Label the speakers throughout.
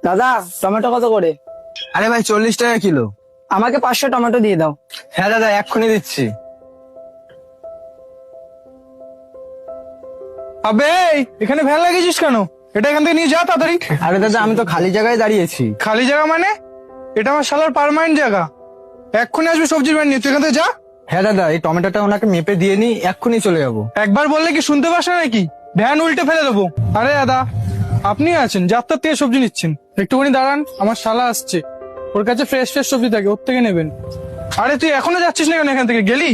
Speaker 1: দাদা টমেটো কত করে?
Speaker 2: আরে ভাই 40 টাকা কিলো।
Speaker 1: আমাকে 500 টমেটো দিয়ে দাও।
Speaker 2: হ্যাঁ দাদা, এক্ষুনি দিচ্ছি।
Speaker 3: আবে এখানে ভ্যান লাগিয়েছিস কেন? এটা এখান থেকে নিয়ে যা তাড়াতাড়ি।
Speaker 2: আরে দাদা, আমি তো খালি জায়গায় দাঁড়িয়েছি।
Speaker 3: খালি জায়গা মানে? এটা আমার শালার পার্মানেন্ট জায়গা। এক্ষুনি আসবে সবজির ভ্যান নিয়ে, তুই এখান থেকে যা।
Speaker 2: হ্যাঁ দাদা, এই টমেটোটা ওনাকে মেপে দিয়ে নি, এক্ষুনি চলে যাবো।
Speaker 3: একবার বললে কি শুনতে পাস না নাকি? ভ্যান উল্টে ফেলে দেবো। আরে দাদা, আপনি আছেন যাত্রার থেকে সবজি নিচ্ছেন, একটুখানি দাঁড়ান, আমার শালা আসছে, ওর কাছে ফ্রেশ ফ্রেশ সবজি থাকে, ওর থেকে নেবেন। আরে তুই এখনো যাচ্ছিস না কেন? এখান থেকে গেলি?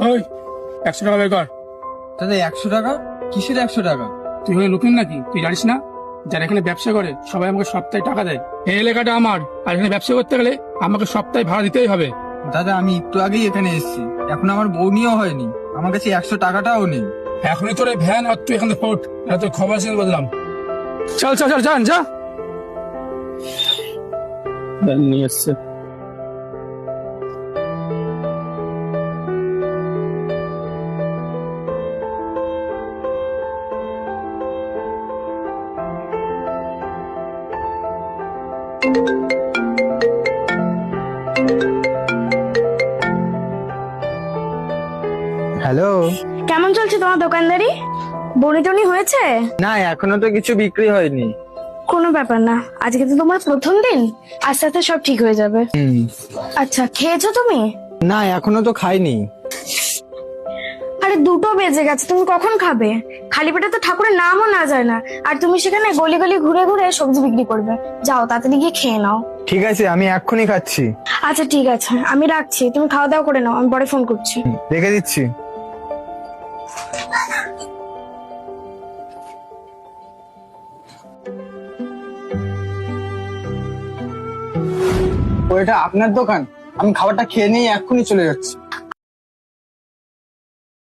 Speaker 4: ওই 100 টাকা বের কর।
Speaker 2: দাদা 100 টাকা? কিসের 100 টাকা?
Speaker 4: তুই হয়ে নতুন নাকি? তুই জানিস না যারা এখানে ব্যবসা করে সবাই আমাকে সপ্তাহে টাকা দেয়? এই এলাকাটা আমার, আর এখানে ব্যবসা করতে গেলে আমাকে সপ্তাহে ভাড়া দিতেই হবে।
Speaker 2: দাদা আমি একটু আগেই এখানে এসেছি, এখন আমার বউ নিয়েও হয়নি, আমার কাছে 100 টাকাটাও নেই।
Speaker 4: এখনই তোর এই ভ্যান আর তুই এখান থেকে ফোট, তোর খবর আছে বললাম। চল চল চল, যান যা। ভ্যান নিয়ে এসছে।
Speaker 2: হ্যালো।
Speaker 5: কেমন চলছে তোমার দোকানদারি? বনিটনি হয়েছে?
Speaker 2: না, এখনো তো কিছু বিক্রি হয়নি।
Speaker 5: কোনো ব্যাপার না, আজকে তো তোমার প্রথম দিন, আস্তে আস্তে সব ঠিক হয়ে যাবে। আচ্ছা, খেয়েছো তুমি?
Speaker 2: না, এখনো তো খাইনি।
Speaker 5: আরে 2টো বেজে গেছে, তুমি কখন খাবে? খালি পেটে তো ঠাকুরের নামও না যায় না, আর তুমি সেখানে গলি গলি ঘুরে ঘুরে সবজি বিক্রি করবে। যাও তাড়াতাড়ি গিয়ে খেয়ে নাও।
Speaker 2: ঠিক আছে, আমি এক্ষুনি খাচ্ছি।
Speaker 5: আচ্ছা ঠিক আছে, আমি রাখছি, তুমি খাওয়া দাওয়া করে নাও, আমি পরে ফোন করছি।
Speaker 2: রেখে দিচ্ছি। ও, এটা আপনার দোকান? আমি খাবারটা খেয়ে নিয়ে এক্ষুনি চলে যাচ্ছি।